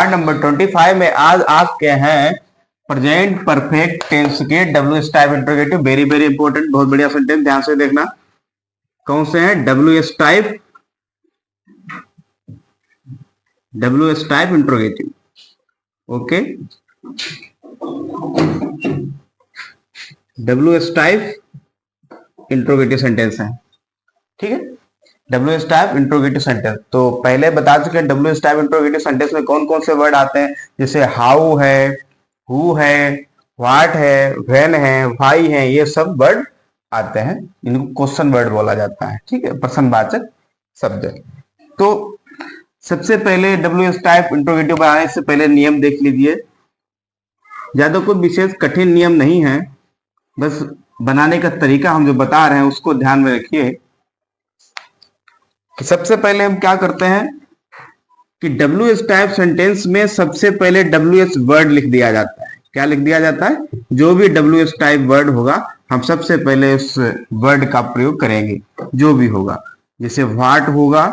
Part number 25 में आज आपके हैं प्रेजेंट परफेक्ट टेंस के WH type interrogative. Very very important, बहुत बढ़िया सेंटेंस, ध्यान से देखना कौन से हैं। WH type interrogative. Okay, WH type interrogative sentence है, ठीक है। WH टाइप इंट्रोगेटिव सेंटेंस तो पहले बता चुके हैं। WH टाइप इंट्रोगेटिव सेंटेंस में कौन कौन से वर्ड आते हैं, जैसे हाउ है, हु है, व्हाट है, व्हेन है, व्हाई है, ये सब वर्ड आते हैं। इनको क्वेश्चन वर्ड बोला जाता है, ठीक है, प्रश्नवाचक शब्द। तो सबसे पहले WH टाइप इंट्रोगेटिव बनाने से पहले नियम देख लीजिए। ज्यादा कोई विशेष कठिन नियम नहीं है, बस बनाने का तरीका हम जो बता रहे हैं उसको ध्यान में रखिए। सबसे पहले हम क्या करते हैं कि WH टाइप सेंटेंस में सबसे पहले WH वर्ड लिख दिया जाता है। क्या लिख दिया जाता है? जो भी WH टाइप वर्ड होगा हम सबसे पहले उस वर्ड का प्रयोग करेंगे, जो भी होगा। जैसे व्हाट होगा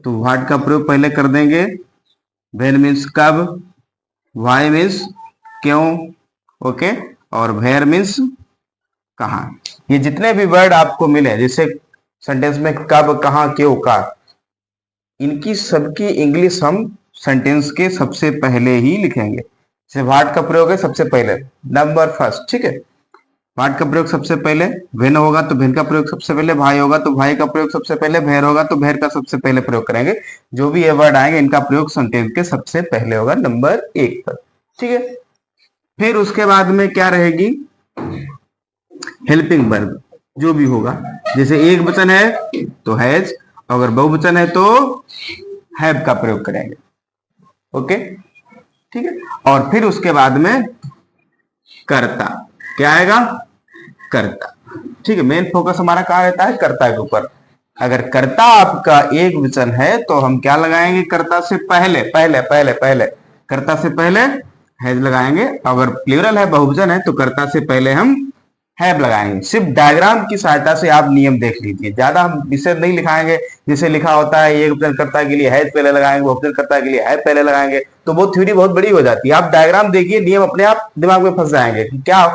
तो व्हाट का प्रयोग पहले कर देंगे। व्हेन मीन्स कब, व्हाई मीन्स क्यों, ओके, और वेयर मीन्स कहां। ये जितने भी वर्ड आपको मिले, जैसे सेंटेंस में कब, कहां, क्यों, का, इनकी सबकी इंग्लिश हम सेंटेंस के सबसे पहले ही लिखेंगे। जैसे व्हाट का प्रयोग है सबसे पहले, नंबर फर्स्ट, ठीक है, व्हाट का प्रयोग सबसे पहले। वेन होगा तो वेन का प्रयोग सबसे पहले। भाई होगा तो भाई का प्रयोग सबसे पहले। भेर होगा तो भेर का सबसे पहले प्रयोग करेंगे। जो भी ये वर्ड आएंगे इनका प्रयोग सेंटेंस के सबसे पहले होगा, नंबर 1 पर, ठीक है। फिर उसके बाद में क्या रहेगी, हेल्पिंग वर्ब जो भी होगा। जैसे एक वचन है तो हैज, अगर बहुवचन है तो हैव का प्रयोग करेंगे, ओके, ठीक है। और फिर उसके बाद में कर्ता, क्या आएगा, कर्ता, ठीक है। मेन फोकस हमारा कहां रहता है, कर्ता के ऊपर। अगर कर्ता आपका एक वचन है तो हम क्या लगाएंगे, कर्ता से पहले पहले पहले पहले कर्ता से पहले हैज लगाएंगे। अगर प्लूरल है, बहुवचन है, तो कर्ता से पहले हम हैव लगाएंगे। सिर्फ डायग्राम की सहायता से आप नियम देख लीजिए, ज्यादा हम विषय नहीं लिखाएंगे। जैसे लिखा होता है एक वचन कर्ता के लिए हैज पहले लगाएंगे, बहुवचन कर्ता के लिए हैव पहले लगाएंगे, तो वो थ्योरी बहुत बड़ी हो जाती है। आप डायग्राम देखिए, नियम अपने आप दिमाग में फंस जाएंगे कि क्या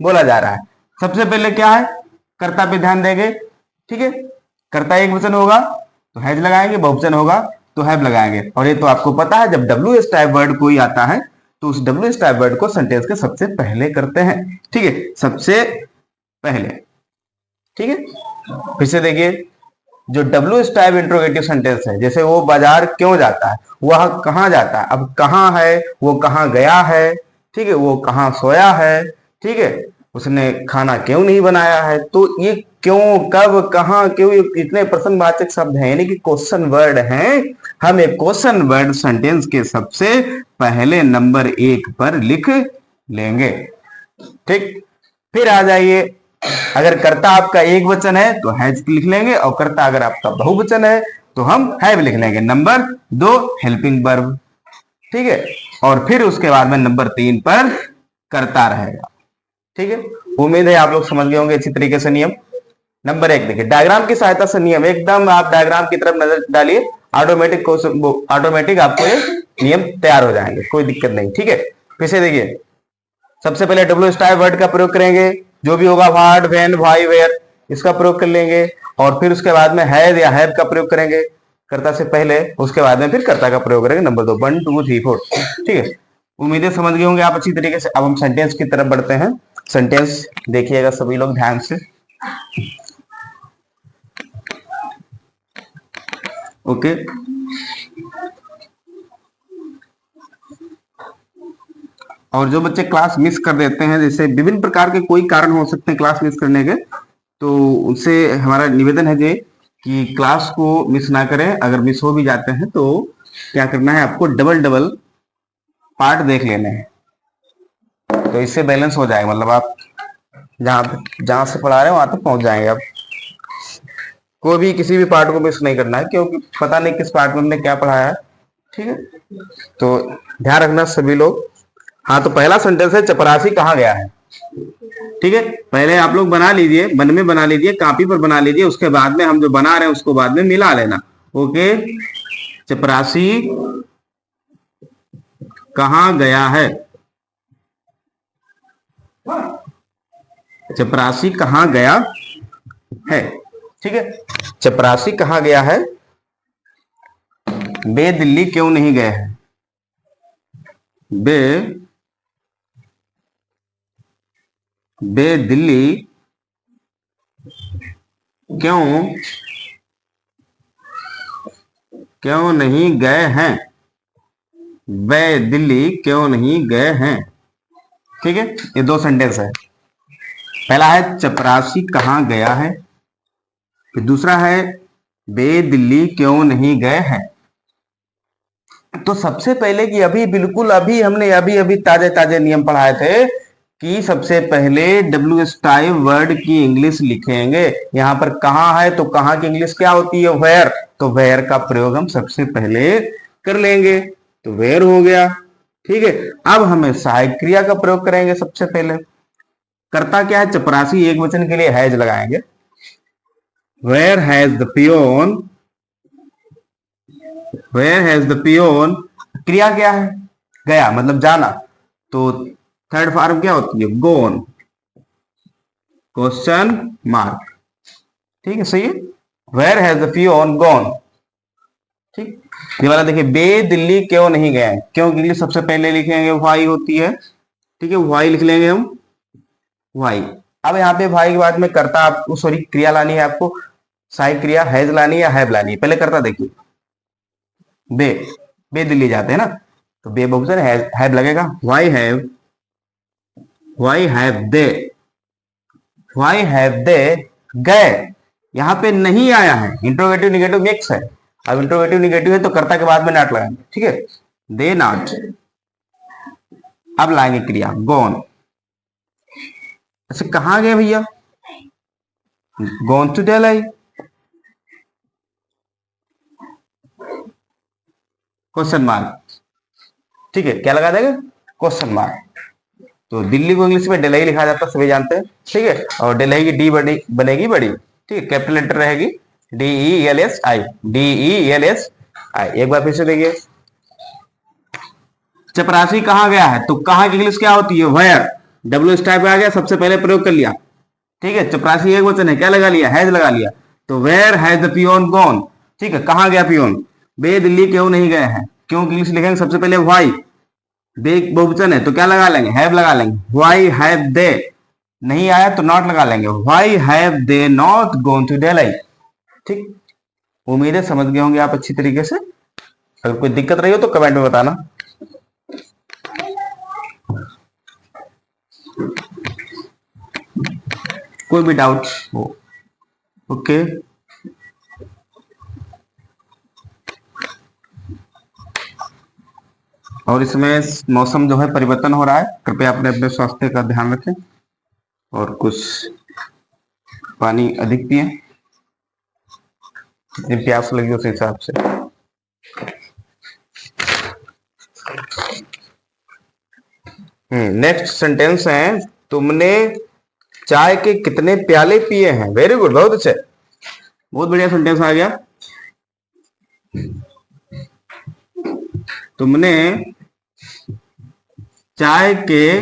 बोला जा रहा है। सबसे पहले क्या है, कर्ता पे ध्यान देंगे, ठीक है। कर्ता एक वचन होगा तो हैज लगाएंगे, बहुवचन होगा तो हैव लगाएंगे। और ये तो आपको पता है, जब WH टाइप वर्ड कोई आता है तो उस WH टाइप वर्ड को सेंटेंस के सबसे पहले करते हैं, ठीक है, सबसे पहले, ठीक है। फिर से देखिए, जो WH टाइप इंट्रोगेटिव सेंटेंस है, जैसे वो बाजार क्यों जाता है, वह कहां जाता है। अब कहां है, वो कहां गया है, ठीक है, वो कहां सोया है, ठीक है, उसने खाना क्यों नहीं बनाया है। तो ये क्यों, कब, कहां, क्यों, ये इतने प्रश्नवाचक शब्द हैं, यानी कि क्वेश्चन वर्ड हैं। हम एक क्वेश्चन वर्ड सेंटेंस के सबसे पहले नंबर 1 पर लिख लेंगे, ठीक। फिर आ जाइए, अगर कर्ता आपका एक वचन है तो हैज लिख लेंगे, और कर्ता अगर आपका बहुवचन है तो हम हैव लिख लेंगे। नंबर 2 हेल्पिंग वर्ब, ठीक है। और फिर उसके बाद में नंबर 3 पर कर्ता रहेगा, ठीक है। उम्मीद है आप लोग समझ गए होंगे अच्छी तरीके से नियम। नंबर 1 देखिए, डायग्राम की सहायता से नियम, एकदम आप डायग्राम की तरफ नजर डालिए, ऑटोमेटिक आपको ये नियम तैयार हो जाएंगे, कोई दिक्कत नहीं, ठीक है। फिर से देखिए, सबसे पहले WH टाइप वर्ड का प्रयोग करेंगे, जो भी होगा व्हाट, व्हेन, व्हाई, वेयर, इसका प्रयोग कर लेंगे। और फिर उसके बाद में हैज या हैव का प्रयोग करेंगे कर्ता से पहले। उसके बाद में फिर कर्ता का प्रयोग करेंगे, नंबर 2, 1 2 3 4, ठीक है। उम्मीदें समझ गए होंगे आप अच्छी तरीके से। अब हम सेंटेंस की तरफ बढ़ते हैं। सेंटेंस देखिएगा सभी लोग ध्यान से, ओके। और जो बच्चे क्लास मिस कर देते हैं, जैसे विभिन्न प्रकार के कोई कारण हो सकते हैं क्लास मिस करने के, तो उनसे हमारा निवेदन है जे कि क्लास को मिस ना करें। अगर मिस हो भी जाते हैं तो क्या करना है, आपको डबल डबल पार्ट देख लेने हैं, तो इससे बैलेंस हो जाएगा। मतलब आप जहां से पढ़ा रहे हैं वहां तक पहुंच जाएंगे। आप कोई भी किसी भी पार्ट को मिस नहीं करना है, क्योंकि पता नहीं किस पार्ट में हमने क्या पढ़ाया है, ठीक है। तो ध्यान रखना सभी लोग। हाँ, तो पहला सेंटेंस है चपरासी कहाँ गया है, ठीक है। पहले आप लोग बना लीजिए, मन में बना लीजिए, कॉपी पर बना लीजिए, उसके बाद में हम जो बना रहे हैं उसको बाद में मिला लेना, ओके। चपरासी कहाँ गया है? चपरासी कहाँ गया है? ठीक है, चपरासी कहाँ गया है? बे दिल्ली क्यों नहीं गए हैं? बे बे दिल्ली क्यों क्यों नहीं गए हैं? वे दिल्ली क्यों नहीं गए हैं? ठीक है, ये दो सेंटेंस है। पहला है चपरासी कहाँ गया है, फिर दूसरा है वे दिल्ली क्यों नहीं गए हैं। तो सबसे पहले कि अभी बिल्कुल अभी हमने अभी अभी ताजे ताजे नियम पढ़ाए थे कि सबसे पहले डब्ल्यू एस टाइप वर्ड की इंग्लिश लिखेंगे। यहां पर कहां है तो कहां की इंग्लिश क्या होती है? वेयर। तो वेयर का प्रयोग हम सबसे पहले कर लेंगे, तो वेयर हो गया। ठीक है, अब हमें सहायक क्रिया का प्रयोग करेंगे। सबसे पहले करता क्या है? चपरासी एक वचन के लिए हैज लगाएंगे। Where has the peon, where has the peon, क्रिया क्या है? गया, मतलब जाना। तो थर्ड फॉर्म क्या होती है? Gone, question mark. ठीक है, सही है। Where has the peon gone. ठीक, ये वाला देखिए, बे दिल्ली क्यों नहीं गए? क्यों के लिए सबसे पहले लिखेंगे वाई होती है। ठीक है, वाई लिख लेंगे हम, वाई। अब यहाँ पे वाई के बाद में करता आपको, सॉरी, क्रिया लानी है आपको। सहायक क्रिया हैज लानी है या हैव लानी है? पहले करता देखिए, बे, बे दिल्ली जाते हैं ना, तो बे बहुवचन हैव लगेगा। Y have they, Y have दे गए। यहां पे नहीं आया है, इंट्रोगेटिव निगेटिव मिक्स है। अब इंट्रोगेटिव निगेटिव है तो कर्ता के बाद में नॉट लगाएंगे। ठीक है, दे नॉट। अब लाएंगे क्रिया गॉन। अच्छा, कहां गए भैया? Gone to Delhi, question mark. ठीक है, क्या लगा देगा? Question mark. तो दिल्ली को इंग्लिश में दिल्ली लिखा जाता है, सभी जानते हैं। ठीक है, और दिल्ली की डी बड़ी बनेगी बड़ी। ठीक है, कैपिटल लेटर रहेगी, DELSI, DELSI। एक बार फिर से देखिए, चपरासी कहाँ गया है, तो कहाँ की इंग्लिश क्या होती है? वेयर। डब्ल्यू एस टाइप आ गया, सबसे पहले प्रयोग कर लिया। ठीक है, चपरासी एक वचन है, क्या लगा लिया? हैज लगा लिया। तो where has the peon gone. ठीक है, कहाँ गया पियोन? वे दिल्ली क्यों नहीं गए हैं? क्यों की इंग्लिश लिखेंगे सबसे पहले वाई। दे बहुवचन है तो क्या लगा लेंगे? हैव लगा लेंगे। वाई हैव दे, नहीं आया तो नॉट लगा लेंगे। Why have they not gone to Delhi. ठीक, उम्मीद है समझ गए होंगे आप अच्छी तरीके से। अगर कोई दिक्कत रही हो तो कमेंट में बताना। कोई भी डाउट हो। ओके, और इसमें मौसम जो है परिवर्तन हो रहा है, कृपया अपने अपने स्वास्थ्य का ध्यान रखें और कुछ पानी अधिक पिए, जितनी प्यास लगी उस हिसाब से। नेक्स्ट सेंटेंस है, तुमने चाय के कितने प्याले पिए हैं? वेरी गुड, बहुत अच्छे, बहुत बढ़िया सेंटेंस आ गया। तुमने चाय के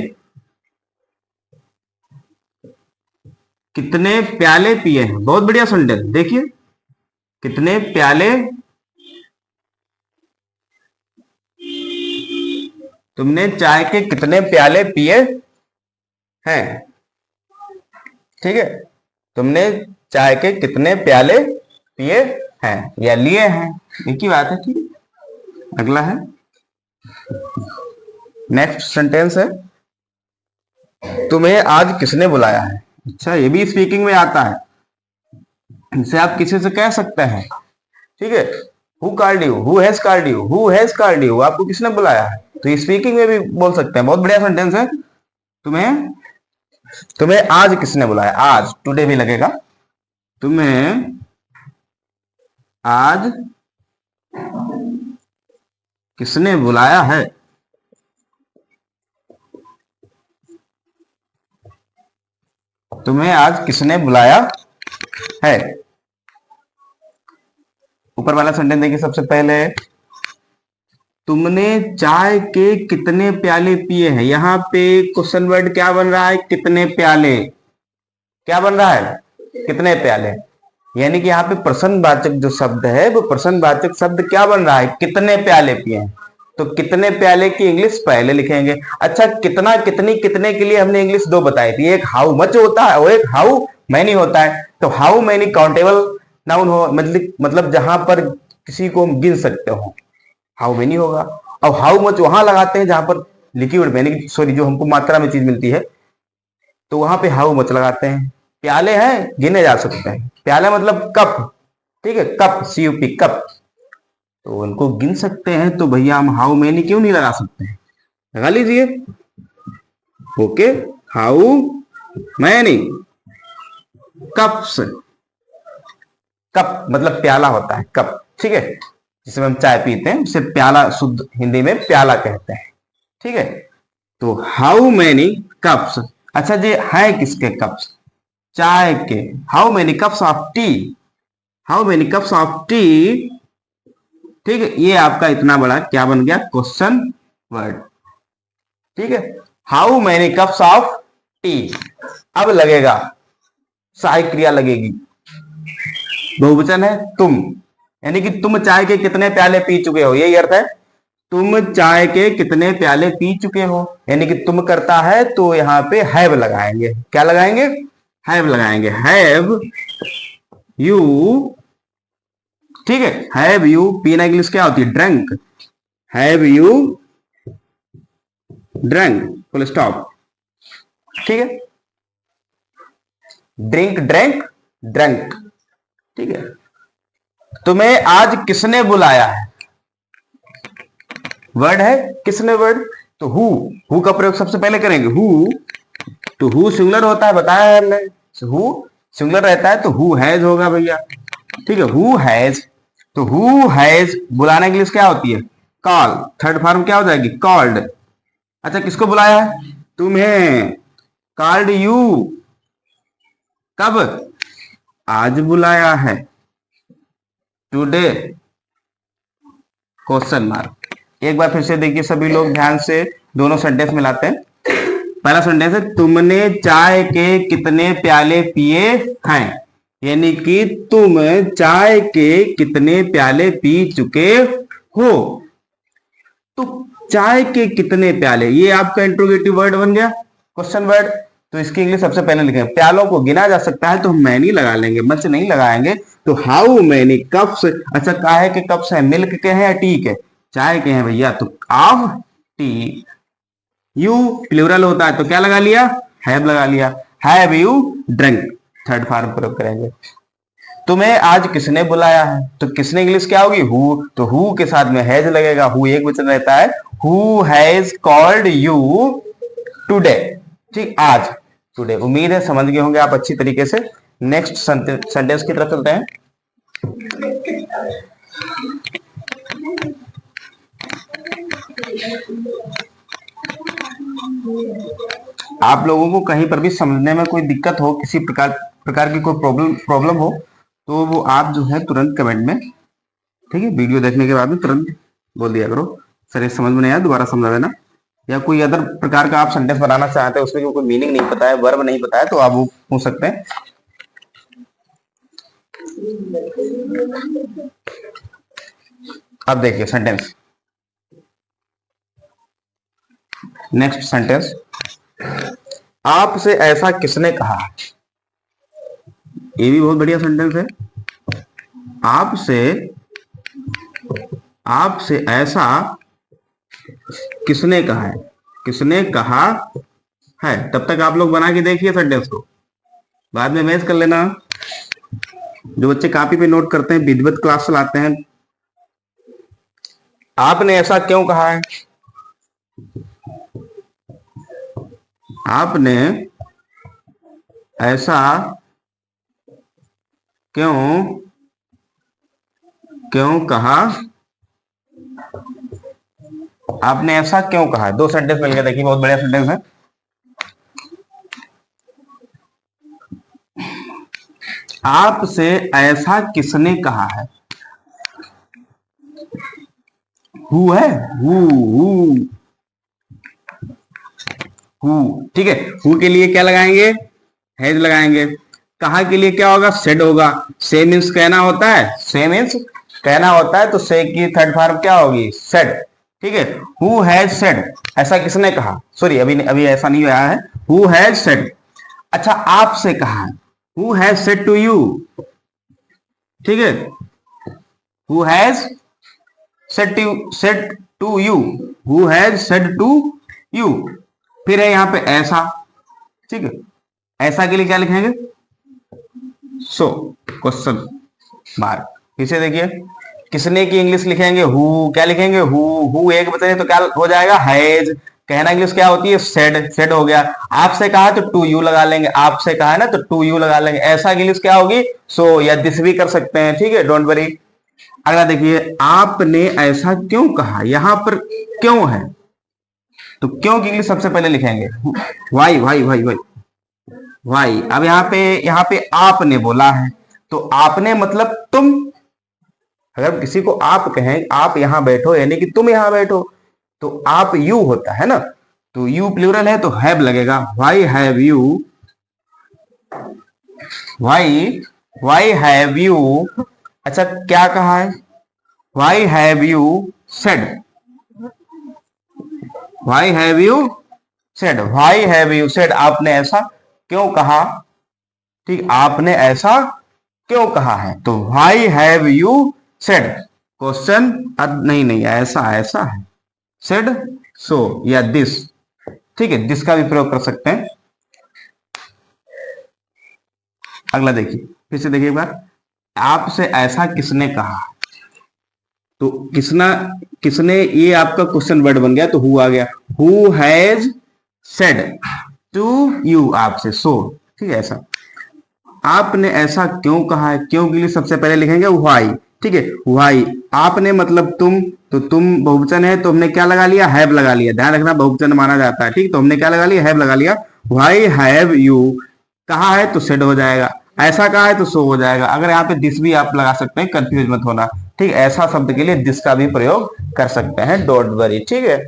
कितने प्याले पिए हैं? बहुत बढ़िया सेंटेंस। देखिए, कितने प्याले, तुमने चाय के कितने प्याले पिए हैं? ठीक है, तुमने चाय के कितने प्याले पिए हैं या लिए हैं, एक ही बात है। ठीक है, अगला है, नेक्स्ट सेंटेंस है, तुम्हें आज किसने बुलाया है? अच्छा, ये भी स्पीकिंग में आता है, इसे आप किसी से कह सकते हैं। ठीक है, who called you, who has called you, who has called you, आपको किसने बुलाया है? तो स्पीकिंग में भी बोल सकते हैं। बहुत बढ़िया सेंटेंस है। तुम्हें तुम्हें आज किसने बुलाया? आज, टुडे भी लगेगा। तुम्हें आज किसने बुलाया है? तुम्हें आज किसने बुलाया है? ऊपर वाला सेंटेंस देखिए, सबसे पहले तुमने चाय के कितने प्याले पिए हैं। यहाँ पे क्वेश्चन वर्ड क्या बन रहा है, कितने प्याले। क्या बन रहा है, कितने प्याले। यानी कि यहाँ पे प्रश्नवाचक जो शब्द है वो प्रश्नवाचक शब्द क्या बन रहा है, कितने प्याले पिए हैं। तो कितने प्याले की इंग्लिश पहले लिखेंगे। अच्छा, कितना कितनी कितने के लिए हमने इंग्लिश दो बताई थी, एक हाउ मच होता है और एक हाउ मैनी होता है। तो हाउ मैनी काउंटेबल नाउन हो, मतलब जहां पर किसी को गिन सकते हो, हाउ मेनी होगा। और हाउ मच वहां लगाते हैं जहां पर लिक्विड मैनी सॉरी जो हमको मात्रा में चीज मिलती है, तो वहां पे हाउ मच लगाते हैं। प्याले हैं गिने जा सकते हैं, प्याले मतलब कप, ठीक है, कप CUP कप, तो उनको गिन सकते हैं। तो भैया हम हाउ मेनी क्यों नहीं लगा सकते हैं, लगा लीजिए। Okay, how many cups, cup मतलब प्याला होता है, कप, ठीक है, जिसमें हम चाय पीते हैं उसे प्याला, शुद्ध हिंदी में प्याला कहते हैं, ठीक है। तो हाउ मैनी कप्स, अच्छा जी है किसके कप्स, चाय के। How many cups of T, how many cups of T, ठीक है। ये आपका इतना बड़ा क्या बन गया, क्वेश्चन वर्ड, ठीक है। How many cups of T, अब लगेगा सहायक क्रिया लगेगी, बहुवचन है तुम, यानी कि तुम चाय के कितने प्याले पी चुके हो, यही अर्थ है। तुम चाय के कितने प्याले पी चुके हो, यानी कि तुम करता है तो यहाँ पे हैव लगाएंगे। क्या लगाएंगे, हैव लगाएंगे। हैव यू, ठीक है, हैव यू पीना इंग्लिश क्या होती है, drunk. Have you drunk, full stop, ठीक है। ड्रिंक ड्रैंक ड्रंक, ठीक है। तुम्हें आज किसने बुलाया है, वर्ड है किसने वर्ड, तो हु का प्रयोग सबसे पहले करेंगे, हु। तो हु सिंगुलर होता है, बताया है हमने, हु सिंगुलर रहता है तो हु हैज होगा भैया, ठीक है, हु हैज। तो हु हैज बुलाने के लिए क्या होती है, कॉल, थर्ड फॉर्म क्या हो जाएगी, कॉल्ड। अच्छा किसको बुलाया है, तुम्हें, कॉल्ड यू, कब, आज बुलाया है, टुडे, क्वेश्चन मार्क। एक बार फिर से देखिए सभी लोग ध्यान से, दोनों सेंटेंस मिलाते हैं। पहला सेंटेंस है, तुमने चाय के कितने प्याले पिए हैं, यानी कि तुम चाय के कितने प्याले पी चुके हो। तो चाय के कितने प्याले, ये आपका इंट्रोगेटिव वर्ड बन गया, क्वेश्चन वर्ड। तो इसकी इंग्लिश सबसे पहले लिखेंगे, प्यालों को गिना जा सकता है तो हम मैनी लगा लेंगे, मच नहीं लगाएंगे। तो हाउ मैनी कप्स, अच्छा काहे के कप्स है, मिल्क के हैं या टी के, चाय के हैं भैया, तो ऑफ टी। यू प्लूरल होता है तो क्या लगा लिया, हैव लगा लिया, have you drink, third form प्रयोग करेंगे। तुम्हें आज किसने बुलाया है, तो किसने इंग्लिश क्या होगी, हु, तो हु के साथ में हैज लगेगा, हु एक वचन रहता है, who has called you today, ठीक, आज, टुडे। उम्मीद है समझ गए होंगे आप अच्छी तरीके से। नेक्स्ट सेंटेंस की तरफ चलते हैं। आप लोगों को कहीं पर भी समझने में कोई दिक्कत हो, किसी प्रकार की कोई प्रॉब्लम हो, तो वो आप जो है तुरंत कमेंट में, ठीक है, वीडियो देखने के बाद में तुरंत बोल दिया करो, सर ये समझ में नहीं आया दोबारा समझा देना। या कोई अदर प्रकार का आप सेंटेंस बनाना चाहते हैं, उसमें कोई मीनिंग नहीं पता है, वर्ब नहीं पता है, तो आप वो पूछ सकते हैं। अब देखिए सेंटेंस, नेक्स्ट सेंटेंस, आपसे ऐसा किसने कहा, ये भी बहुत बढ़िया सेंटेंस है। आपसे ऐसा किसने कहा है, किसने कहा है। तब तक आप लोग बना के देखिए सेंटेंस को, बाद में मैच कर लेना। जो बच्चे कॉपी पे नोट करते हैं, विधिवत क्लास चलाते हैं, आपने ऐसा क्यों कहा है, आपने ऐसा क्यों कहा, आपने ऐसा क्यों कहा। दो सेंटेंस मिल गए, देखिए बहुत बढ़िया सेंटेंस है। आपसे ऐसा किसने कहा है, हु है, हु, ठीक है। हु के लिए क्या लगाएंगे, हैज लगाएंगे। कहा के लिए क्या होगा, सेड होगा। से मीन्स कहना होता है, से मीन्स कहना होता है, तो से की थर्ड फॉर्म क्या होगी, सेड। ठीक है, हु हैज सेड, ऐसा किसने कहा, सॉरी अभी अभी ऐसा नहीं आया है, हु हैज सेड। अच्छा, आपसे कहा है, who has said to you. ठीक है, who has said to you, who has said to you. फिर है यहां पे ऐसा। ठीक है, ऐसा के लिए क्या लिखेंगे, सो क्वेश्चन मार्क। पीछे देखिए, किसने की इंग्लिश लिखेंगे, हु। क्या लिखेंगे, हु एक बचे तो क्या हो जाएगा, हैज। कहना इंग्लिश क्या होती है, सेड, सेड हो गया। आपसे कहा तो टू यू लगा लेंगे, आपसे कहा है ना तो टू यू लगा लेंगे। ऐसा इंग्लिश क्या होगी, सो या दिस भी कर सकते हैं। ठीक है, डोंट वरी। अगला देखिए, आपने ऐसा क्यों कहा, यहां पर क्यों है, तो क्यों की इंग्लिश सबसे पहले लिखेंगे, why, why, why, why, why. अब यहाँ पे आपने बोला है, तो आपने मतलब तुम। अगर किसी को आप कहें, आप यहां बैठो यानी कि तुम यहां बैठो, तो आप यू होता है ना, तो यू प्लूरल है तो हैव लगेगा। Why have you, why have you. अच्छा, क्या कहा है, why have you said, why have you said, why have you said, आपने ऐसा क्यों कहा। ठीक, आपने ऐसा क्यों कहा है, तो why have you said. Question, नहीं नहीं, ऐसा ऐसा है, सेड, सो या दिस। ठीक है, दिस का भी प्रयोग कर सकते हैं। अगला देखिए, फिर से देखिए एक बार, आपसे ऐसा किसने कहा, तो किसने, ये आपका क्वेश्चन वर्ड बन गया, तो हु आ गया। Who has said to you, आपसे, सो। ठीक है, ऐसा आपने ऐसा क्यों कहा है, क्यों के लिए सबसे पहले लिखेंगे व्हाई। ठीक है, व्हाई, आपने मतलब तुम, तो तुम बहुवचन है तो हमने क्या लगा लिया, हैव लगा लिया। ध्यान रखना, बहुवचन माना जाता है। ठीक, तो हमने क्या लगा लिया, हैव लगा लिया। व्हाई हैव यू, कहा है तो सेड हो जाएगा, ऐसा कहा है तो सो हो जाएगा। अगर यहाँ पे दिस भी आप लगा सकते हैं, कंफ्यूज मत होना। ठीक, ऐसा शब्द के लिए दिस का भी प्रयोग कर सकते हैं, डोंट वरी। ठीक है,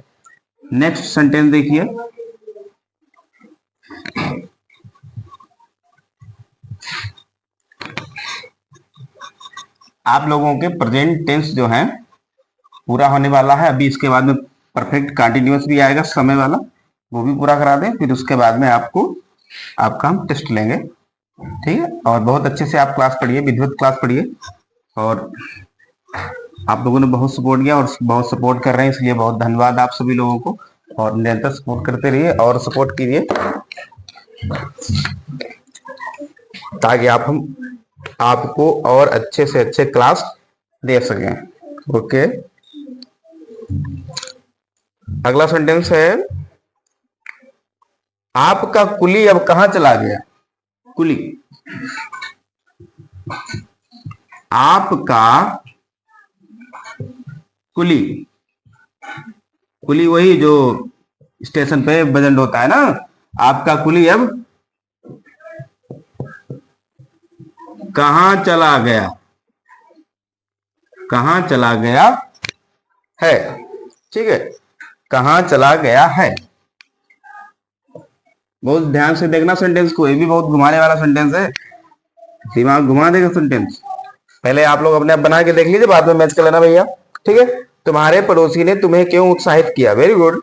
नेक्स्ट सेंटेंस देखिए, आप लोगों के प्रेजेंट टेंस जो है पूरा होने वाला है। अभी इसके बाद में परफेक्ट कंटिन्यूअस भी आएगा समय वाला, वो भी पूरा करा दें, फिर उसके बाद में आपका हम टेस्ट लेंगे। ठीक है, और बहुत अच्छे से आप क्लास पढ़िए, विधिवत क्लास पढ़िए, और आप लोगों ने बहुत सपोर्ट किया और बहुत सपोर्ट कर रहे हैं, इसलिए बहुत धन्यवाद आप सभी लोगों को। और निरंतर सपोर्ट करते रहिए और सपोर्ट कीजिए, ताकि आपको और अच्छे से अच्छे क्लास दे सकें। ओके, अगला सेंटेंस है, आपका कुली अब कहां चला गया। कुली, आपका कुली, कुली वही जो स्टेशन पे बजंड होता है ना। आपका कुली अब कहां चला गया, कहां चला गया है। ठीक है, कहां चला गया है। बहुत ध्यान से देखना सेंटेंस को, ये भी बहुत घुमाने वाला सेंटेंस है, दिमाग घुमा देगा सेंटेंस। पहले आप लोग अपने आप बना के देख लीजिए, बाद में मैच कर लेना भैया। ठीक है, तुम्हारे पड़ोसी ने तुम्हें क्यों उत्साहित किया। Very good.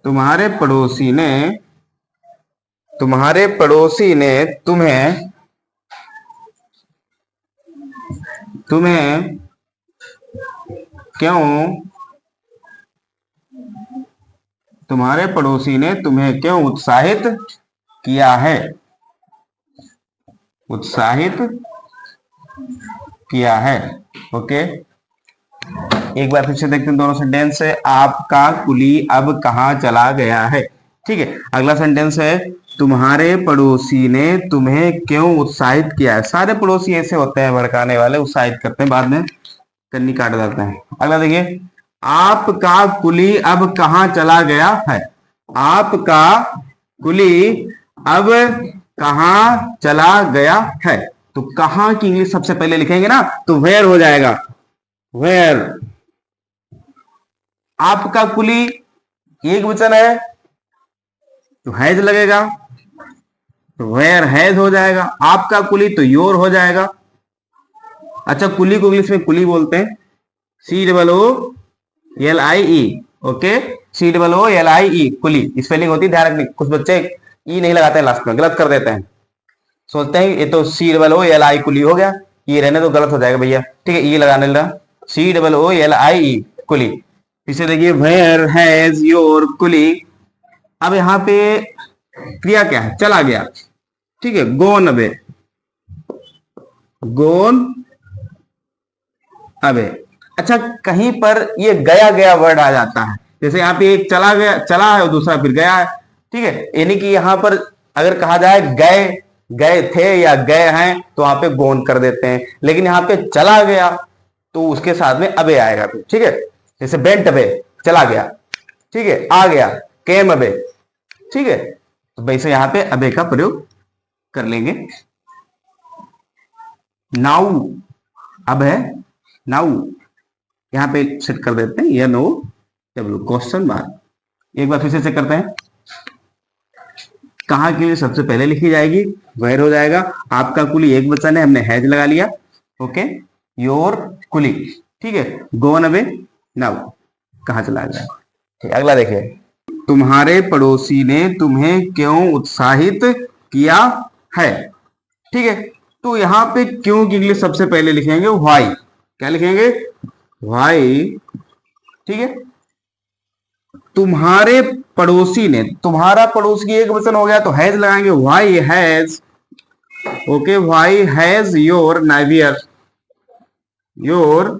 तुम्हारे पड़ोसी ने तुम्हें क्यों, तुम्हारे पड़ोसी ने तुम्हें क्यों उत्साहित किया है, उत्साहित किया है। ओके, एक बार फिर से देखते हैं दोनों सेंटेंस है। आपका कुली अब कहां चला गया है। ठीक है, अगला सेंटेंस है, तुम्हारे पड़ोसी ने तुम्हें क्यों उत्साहित किया है। सारे पड़ोसी ऐसे होते हैं भड़काने वाले, उत्साहित करते हैं, बाद में कन्नी काट देते हैं। अगला देखिए, आपका कुली अब कहां चला गया है। आपका कुली अब कहाँ चला गया है। तो कहाँ की इंग्लिश सबसे पहले लिखेंगे ना, तो वेयर हो जाएगा, वेयर। आपका कुली एक वचन है तो हैज लगेगा, तो वेयर हैज हो जाएगा। आपका कुली तो योर हो जाएगा। अच्छा, कुली को इंग्लिश में कुली बोलते हैं, COOLIE, ओके, COOLIE, कुली। स्पेलिंग होती है, ध्यान रखनी। कुछ बच्चे ई नहीं लगाते हैं लास्ट में, गलत कर देते हैं, सोचते हैं ये तो COOLI कुली हो गया, ये रहने तो गलत हो जाएगा भैया, ठीक है, ई लगाने लगा, COOLIE कुली। इसे देखिए, वेयर हैज योर कुली। अब यहां पे क्रिया क्या है, चला गया, ठीक है, गोन अवे, गोन अवे। अच्छा, कहीं पर ये गया गया वर्ड आ जाता है, जैसे यहाँ पे एक चला गया, चला है, और दूसरा फिर गया है, ठीक है, यानी कि यहाँ पर अगर कहा जाए गए, गए थे या गए हैं, तो वहां पे गोन कर देते हैं। लेकिन यहाँ पे चला गया तो उसके साथ में अबे आएगा, ठीक है, जैसे बेंट अबे, चला गया, ठीक है, आ गया, केम अबे, ठीक है, तो वैसे यहाँ पे अबे का प्रयोग कर लेंगे। नाउ, अब है नाउ, यहां पे सेट कर देते हैं NOW, क्वेश्चन मार्क। एक बार फिर से चेक करते हैं, कहाँ के लिए सबसे पहले लिखी जाएगी, वेयर हो जाएगा। आपका कुली एक वचन है, हमने हैज लगा लिया, ओके, योर कुली, ठीक है, गोन अवे, नाउ, कहाँ चला गया, ठीक। अगला देखिए, तुम्हारे पड़ोसी ने तुम्हें क्यों उत्साहित किया है, ठीक है। तो यहां पे क्यों की इंग्लिश सबसे पहले लिखेंगे व्हाई, क्या लिखेंगे, व्हाई, ठीक है। तुम्हारे पड़ोसी ने, तुम्हारा पड़ोसी एक वचन हो गया तो हैज लगाएंगे, why has, okay, why has your neighbour, your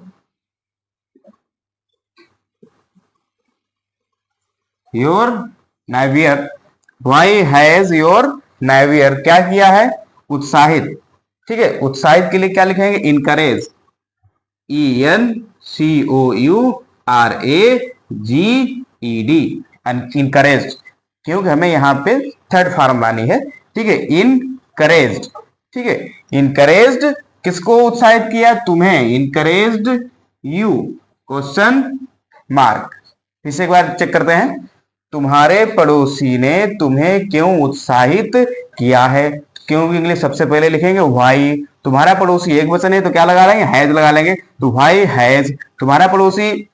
neighbour, why has your neighbour, क्या किया है, उत्साहित, ठीक है। उत्साहित के लिए क्या लिखेंगे, इनकरेज, ENCOURAGED, इनकरेज, क्योंकि हमें यहाँ पे थर्ड फॉर्म लानी है, ठीक है, इनकरेज्ड, ठीक है, इनकरेज्ड, किसको उत्साहित किया, तुम्हें, इनकरेज्ड यू, क्वेश्चन मार्क। इसे एक बार चेक करते हैं, तुम्हारे पड़ोसी ने तुम्हें क्यों उत्साहित किया है, क्यों की इंग्लिश सबसे पहले लिखेंगे व्हाई। तुम्हारा पड़ोसी एक वचन है तो क्या लगा लेंगे, हैज लगा लेंगे, तो व्हाई हैज तुम्हारा पड़ोसी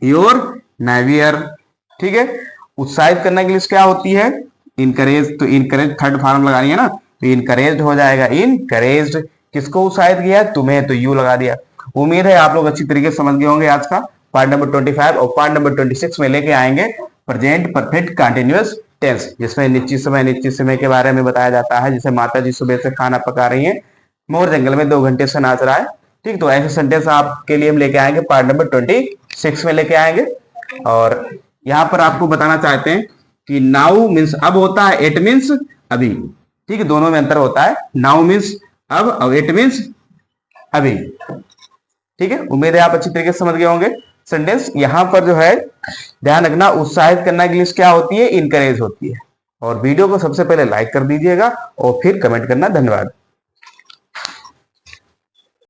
योर नाइबियर, ठीक है। उत्साहित करने के लिए क्या होती है, इनकरेज, तो इनकरेज थर्ड फॉर्म लगानी है ना, तो इनकरेज्ड हो जाएगा, इनकरेज्ड, किसको उत्साहित किया, तुम्हें, तो यू लगा दिया। उम्मीद है आप लोग अच्छी तरीके से समझ गए होंगे आज का पार्ट नंबर 25, और पार्ट नंबर 26 में लेके आएंगे प्रेजेंट परफेक्ट कंटिन्यूअस टेंस, जिसमें निश्चित समय के बारे में बताया जाता है, जैसे माता जी सुबह से खाना पका रही हैं, मोर जंगल में 2 घंटे से नाच रहा है, ठीक। तो ऐसे सेंटेंस आपके लिए हम लेके आएंगे पार्ट नंबर 26 में लेके आएंगे। और यहाँ पर आपको बताना चाहते हैं कि नाउ मीन्स अब होता है, इट मीन्स अभी, ठीक है, दोनों में अंतर होता है, नाउ मीन्स अब और इट मीन्स अभी, ठीक है। उम्मीद है आप अच्छी तरीके से समझ गए होंगे सेंटेंस। यहां पर जो है ध्यान रखना, उत्साहित करना के लिए क्या होती है, इनकरेज होती है। और वीडियो को सबसे पहले लाइक कर दीजिएगा और फिर कमेंट करना। धन्यवाद।